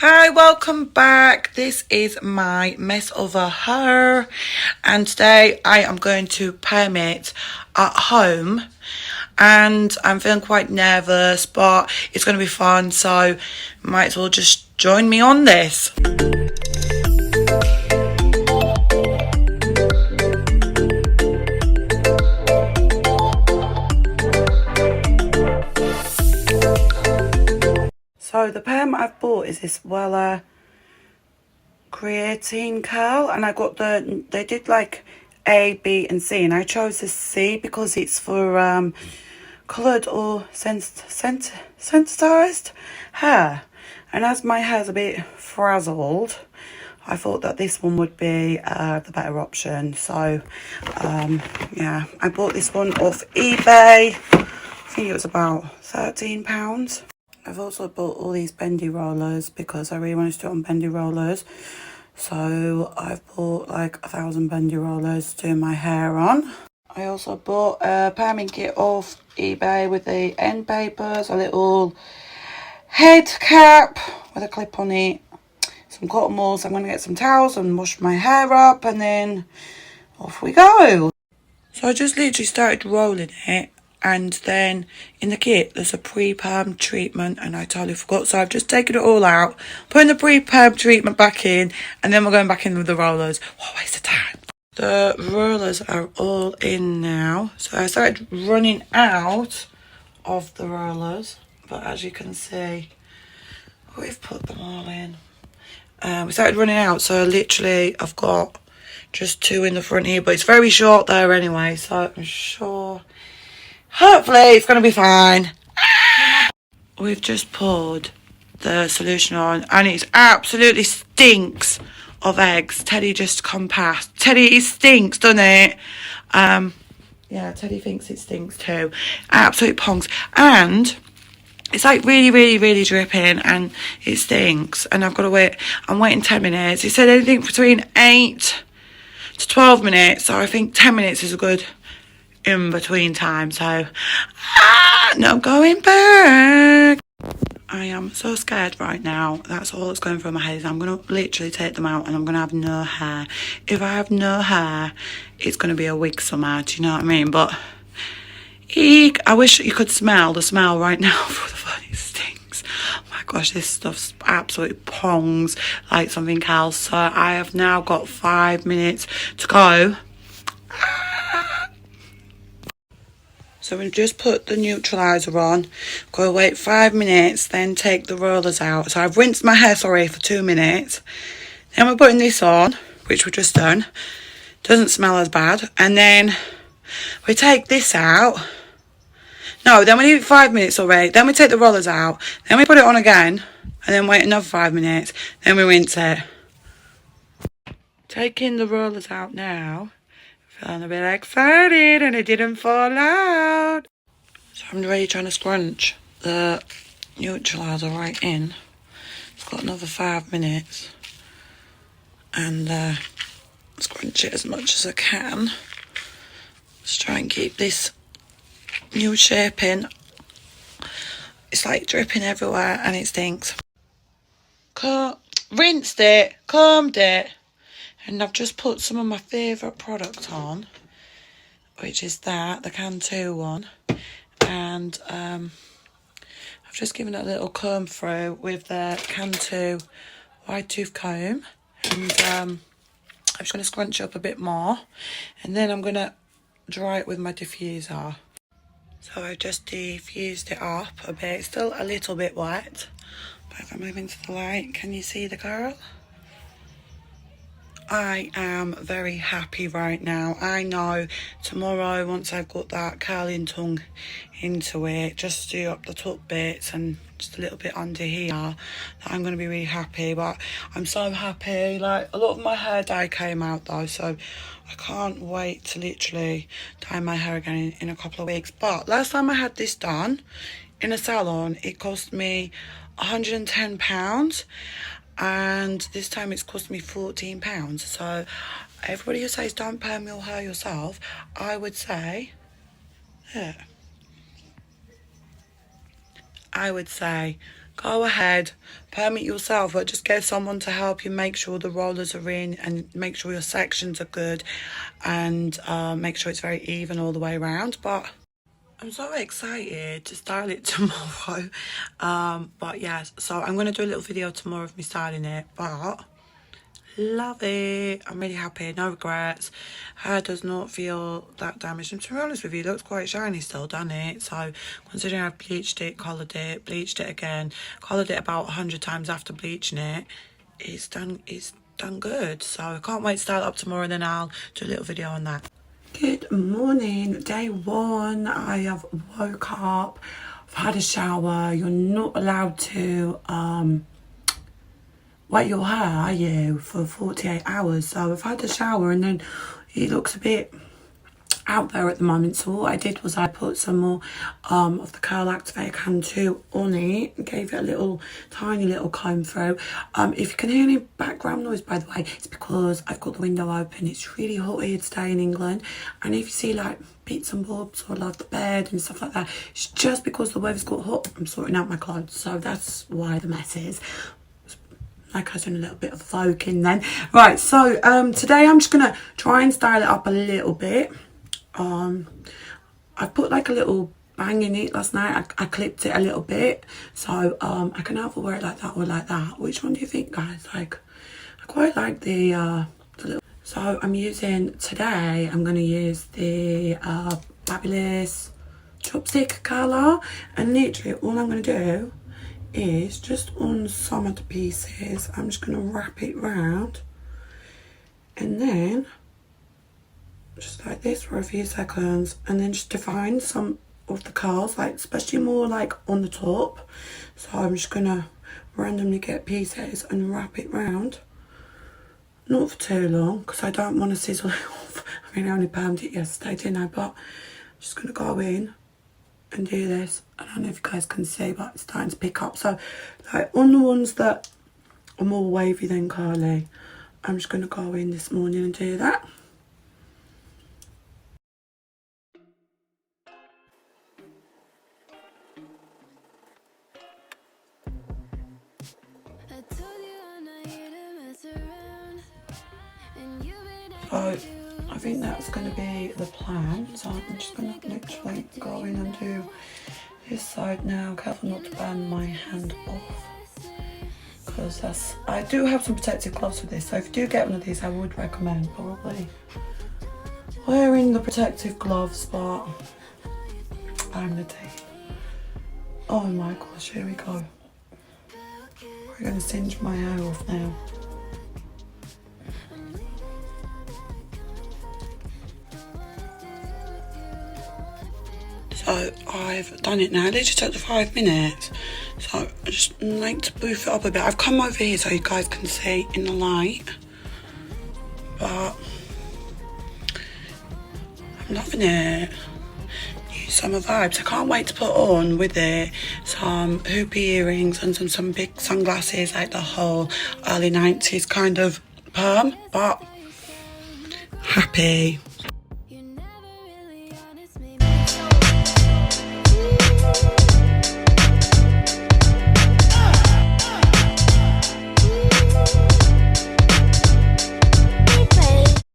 Hi, welcome back. This is my mess of a hair, and today I am going to perm it at home, and I'm feeling quite nervous, but it's going to be fun, so might as well just join me on this. So the perm I've bought is this Wella creatine curl, and I got they did like A, B and C, and I chose the C because it's for coloured or sensitized hair, and as my hair's a bit frazzled, I thought that this one would be the better option. So yeah, I bought this one off eBay. I think it was about £13. I've also bought all these bendy rollers because I really want to do it on bendy rollers. So I've bought like 1,000 bendy rollers to do my hair on. I also bought a perming kit off eBay with the end papers, a little head cap with a clip on it, some cotton balls. I'm going to get some towels and wash my hair up, and then off we go. So I just literally started rolling it, and then in the kit there's a pre-perm treatment, and I totally forgot, so I've just taken it all out, putting the pre-perm treatment back in, and then we're going back in with the rollers. What a waste of time. The rollers are all in now, so I started running out of the rollers, but as you can see we've put them all in. We started running out, so literally I've got just 2 in the front here, but it's very short there anyway, so I'm sure hopefully it's going to be fine. We've just poured the solution on, and it absolutely stinks of eggs. Teddy just come past. Teddy, it stinks, doesn't it? Yeah, Teddy thinks it stinks too. Absolute pongs. And it's like really dripping, and it stinks, and I've got to wait. I'm waiting 10 minutes. It said anything between 8 to 12 minutes, so I think 10 minutes is a good in between time. So no going back. I am so scared right now. That's all that's going through my head. I'm going to literally take them out, and I'm going to have no hair. If I have no hair, it's going to be a wig summer, do you know what I mean? But eek, I wish you could smell the smell right now for the fun. It stinks. Oh my gosh, this stuff's absolutely pongs like something else. So I have now got 5 minutes to go. So we've just put the neutraliser on, go wait 5 minutes, then take the rollers out. So I've rinsed my hair, for 2 minutes. Then we're putting this on, which we've just done. Doesn't smell as bad. And then we take this out. No, then we leave it 5 minutes already. Then we take the rollers out. Then we put it on again, and then wait another 5 minutes. Then we rinse it. Taking the rollers out now. Feeling a bit excited, and it didn't fall out. So I'm really trying to scrunch the neutraliser right in. It's got another 5 minutes, and scrunch it as much as I can. Just try and keep this new shape in. It's like dripping everywhere, and it stinks. Rinsed it, combed it. And I've just put some of my favourite product on, which is the Cantu one. And I've just given it a little comb through with the Cantu wide tooth comb. And I'm just going to scrunch it up a bit more. And then I'm going to dry it with my diffuser. So I just diffused it up a bit. It's still a little bit wet. But if I move into the light, can you see the curl? I am very happy right now. I know tomorrow, once I've got that curling tongue into it, just do up the top bits and just a little bit under here, that I'm going to be really happy. But I'm so happy. Like, a lot of my hair dye came out though, so I can't wait to literally dye my hair again in a couple of weeks. But last time I had this done in a salon, it cost me £110. And this time it's cost me £14. So everybody who says don't perm your hair yourself, I would say, yeah, I would say go ahead, perm it yourself, but just get someone to help you make sure the rollers are in and make sure your sections are good, and make sure it's very even all the way around. But I'm so excited to style it tomorrow. But yes, so I'm going to do a little video tomorrow of me styling it, but love it. I'm really happy, no regrets. Hair does not feel that damaged, and to be honest with you, it looks quite shiny still, doesn't it? So considering I've bleached it, coloured it, bleached it again, coloured it about 100 times after bleaching it, it's done good. So I can't wait to style it up tomorrow, and then I'll do a little video on that. Good morning, day one. I have woke up, I've had a shower. You're not allowed to wet your hair, are you, for 48 hours? So I've had a shower, and then it looks a bit out there at the moment. So what I did was I put some more of the curl activator can 2 on it and gave it a little tiny little comb through. If you can hear any background noise, by the way, it's because I've got the window open. It's really hot here today in England, and if you see like bits and bobs or like the bed and stuff like that, it's just because the weather's got hot. I'm sorting out my clothes, so that's why the mess is. Like I was doing a little bit of voguing then. Right, so today I'm just gonna try and style it up a little bit. I put like a little bang in it last night. I clipped it a little bit, so I can either wear it like that or like that. Which one do you think, guys? Like, I quite like the little. So I'm using today. I'm gonna use the Fabulous chopstick colour, and literally all I'm gonna do is just on some of the pieces, I'm just gonna wrap it round, and then just like this for a few seconds, and then just define some of the curls, like especially more like on the top. So I'm just gonna randomly get pieces and wrap it round, not for too long because I don't want to sizzle it off. I mean, I only permed it yesterday, didn't I? But I'm just gonna go in and do this. I don't know if you guys can see, but it's starting to pick up. So like on the ones that are more wavy than curly, I'm just going to go in this morning and do that. So I think that's going to be the plan. So I'm just going to literally go in and do this side now. Careful not to burn my hand off, because I do have some protective gloves for this. So if you do get one of these, I would recommend probably wearing the protective gloves, but I'm the tea. Oh my gosh, here we go. We're going to singe my hair off now. So I've done it now. It literally took the 5 minutes. So I just like to boof it up a bit. I've come over here so you guys can see in the light. But I'm loving it. New summer vibes. I can't wait to put on with it some hoopy earrings and some big sunglasses, like the whole early 90s kind of perm. But happy.